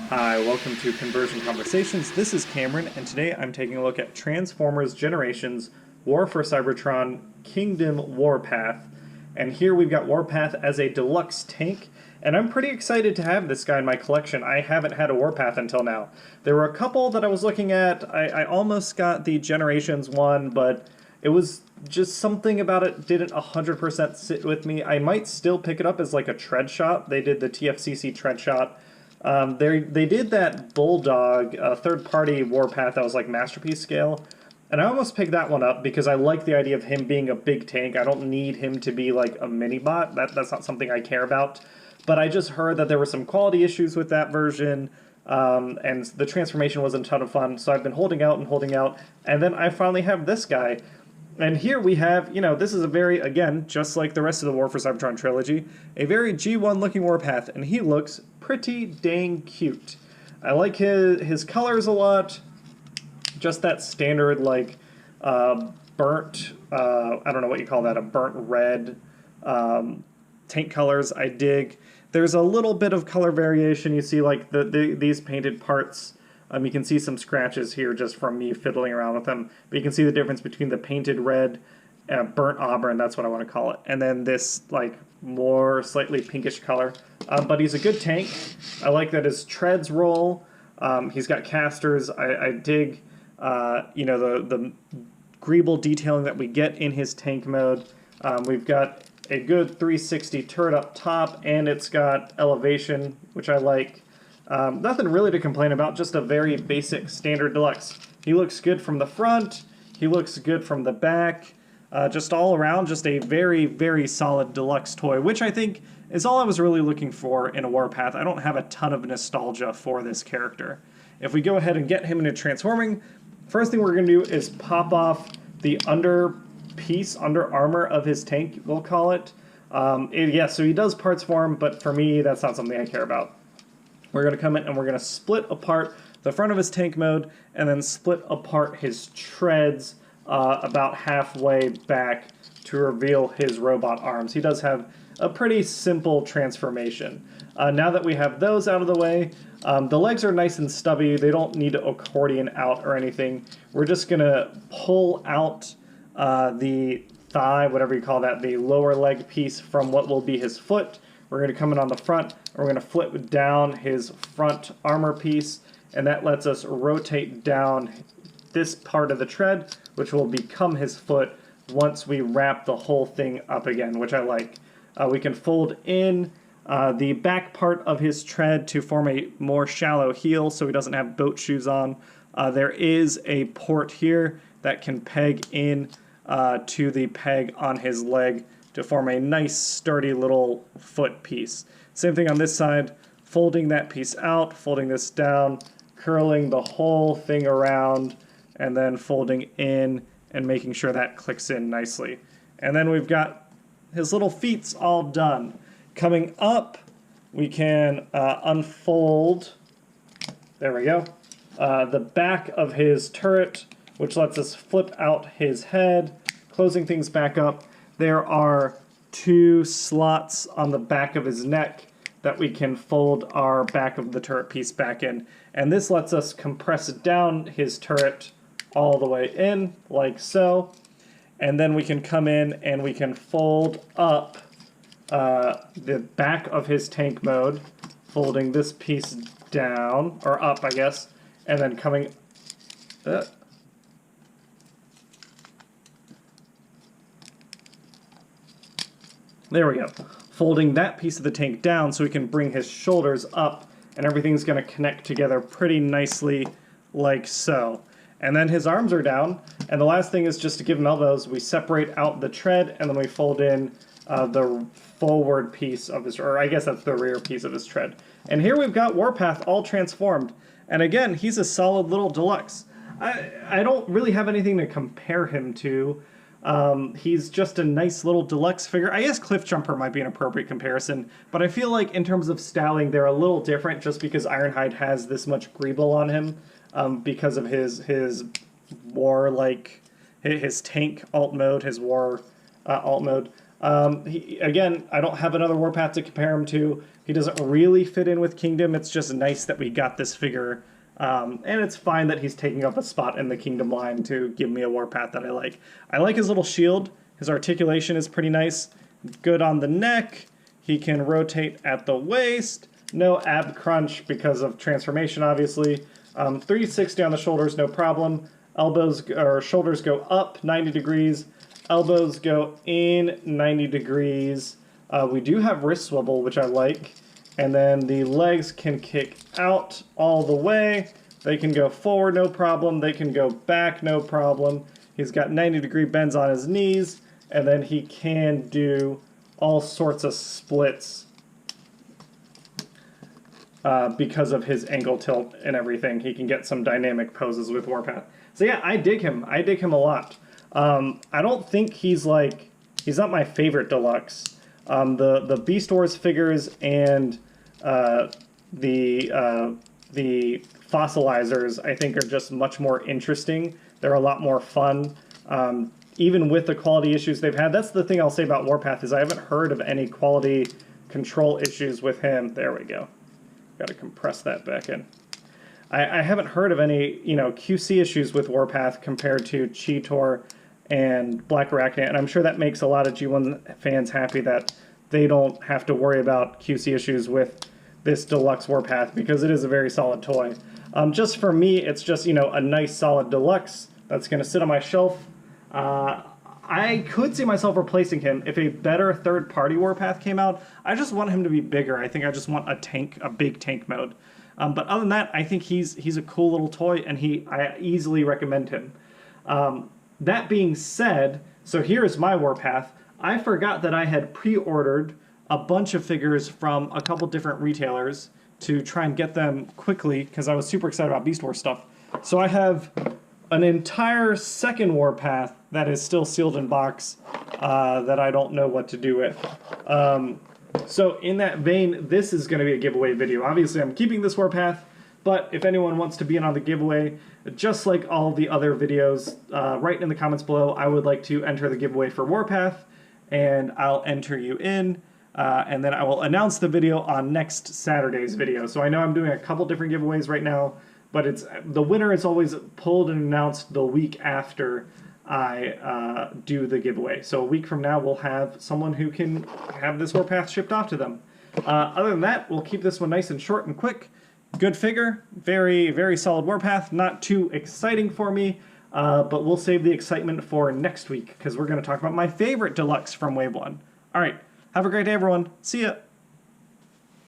Hi, welcome to Conversion Conversations. This is Cameron, and today I'm taking a look at Transformers Generations War for Cybertron Kingdom Warpath. And here we've got Warpath as a deluxe tank, and I'm pretty excited to have this guy in my collection. I haven't had a Warpath until now. There were a couple that I was looking at. I almost got the Generations one, but it was just something about it didn't 100% sit with me. I might still pick it up as like a tread shot. They did the TFCC tread shot. They did that Bulldog third-party Warpath that was like Masterpiece scale, and I almost picked that one up because I like the idea of him being a big tank. I don't need him to be like a mini-bot. That's not something I care about. But I just heard that there were some quality issues with that version, and the transformation wasn't a ton of fun, so I've been holding out, and then I finally have this guy. And here we have, this is a very, again, just like the rest of the War for Cybertron trilogy, a very G1 looking Warpath, and he looks pretty dang cute. I like his colors a lot, just that standard, like, burnt, I don't know what you call that, a burnt red tank colors I dig. There's a little bit of color variation. You see, like, these painted parts. You can see some scratches here just from me fiddling around with them. But you can see the difference between the painted red, burnt auburn, that's what I want to call it, and then this like more slightly pinkish color. But he's a good tank. I like that his treads roll. He's got casters. I dig the greeble detailing that we get in his tank mode. We've got a good 360 turret up top, and it's got elevation, which I like. Nothing really to complain about, just a very basic standard deluxe. He looks good from the front, he looks good from the back, just all around, just a very, very solid deluxe toy, which I think is all I was really looking for in a Warpath. I don't have a ton of nostalgia for this character. If we go ahead and get him into transforming, first thing we're going to do is pop off the under armor of his tank, we'll call it. Yeah, so he does parts form, but for me, that's not something I care about. We're going to come in and we're going to split apart the front of his tank mode and then split apart his treads about halfway back to reveal his robot arms. He does have a pretty simple transformation. Now that we have those out of the way, the legs are nice and stubby. They don't need to accordion out or anything. We're just going to pull out the thigh, whatever you call that, the lower leg piece from what will be his foot. We're going to come in on the front, and we're going to flip down his front armor piece, and that lets us rotate down this part of the tread, which will become his foot once we wrap the whole thing up again, which I like. We can fold in the back part of his tread to form a more shallow heel so he doesn't have boat shoes on. There is a port here that can peg in to the peg on his leg to form a nice sturdy little foot piece. Same thing on this side, folding that piece out, folding this down, curling the whole thing around, and then folding in and making sure that clicks in nicely. And then we've got his little feet's all done. Coming up, we can unfold, there we go, the back of his turret, which lets us flip out his head, closing things back up. There are two slots on the back of his neck that we can fold our back of the turret piece back in. And this lets us compress down his turret all the way in, like so. And then we can come in and we can fold up the back of his tank mode, folding this piece down, or up, I guess, and then coming... There we go. Folding that piece of the tank down so we can bring his shoulders up, and everything's going to connect together pretty nicely like so. And then his arms are down, and the last thing is just to give him elbows. We separate out the tread, and then we fold in the forward piece of his, or I guess that's the rear piece of his tread. And here we've got Warpath all transformed. And again, he's a solid little deluxe. I don't really have anything to compare him to. He's just a nice little deluxe figure. I guess Cliff Jumper might be an appropriate comparison, but I feel like in terms of styling, they're a little different just because Ironhide has this much greeble on him because of his war, like, his tank alt mode, his war alt mode. Again, I don't have another Warpath to compare him to. He doesn't really fit in with Kingdom. It's just nice that we got this figure. And it's fine that he's taking up a spot in the Kingdom line to give me a Warpath that I like. I like his little shield. His articulation is pretty nice. Good on the neck. He can rotate at the waist. No ab crunch because of transformation, obviously. 360 on the shoulders, no problem. Elbows or shoulders go up 90 degrees. Elbows go in 90 degrees. We do have wrist swivel, which I like. And then the legs can kick out all the way. They can go forward, no problem. They can go back, no problem. He's got 90-degree bends on his knees. And then he can do all sorts of splits because of his angle tilt and everything. He can get some dynamic poses with Warpath. So yeah, I dig him. I dig him a lot. I don't think he's not my favorite deluxe. The Beast Wars figures and the fossilizers, I think, are just much more interesting. They're a lot more fun. Even with the quality issues they've had. That's the thing I'll say about Warpath is I haven't heard of any quality control issues with him. There we go. Got to compress that back in. I haven't heard of any, QC issues with Warpath compared to Cheetor and Blackarachnia, and I'm sure that makes a lot of G1 fans happy that they don't have to worry about QC issues with this deluxe Warpath because it is a very solid toy. Just for me, it's just, a nice solid deluxe that's going to sit on my shelf. I could see myself replacing him if a better third-party Warpath came out. I just want him to be bigger. I think I just want a big tank mode. But other than that, I think he's a cool little toy, and I easily recommend him. That being said, so here is my Warpath. I forgot that I had pre-ordered a bunch of figures from a couple different retailers to try and get them quickly because I was super excited about Beast Wars stuff. So I have an entire second Warpath that is still sealed in box that I don't know what to do with. So in that vein, this is going to be a giveaway video. Obviously, I'm keeping this Warpath, but if anyone wants to be in on the giveaway, just like all the other videos, write in the comments below, I would like to enter the giveaway for Warpath, and I'll enter you in, and then I will announce the video on next Saturday's video. So I know I'm doing a couple different giveaways right now, but the winner is always pulled and announced the week after I do the giveaway. So a week from now, we'll have someone who can have this Warpath shipped off to them. Other than that, we'll keep this one nice and short and quick. Good figure, very, very solid Warpath. Not too exciting for me, but we'll save the excitement for next week because we're going to talk about my favorite deluxe from Wave 1. All right, have a great day, everyone. See ya.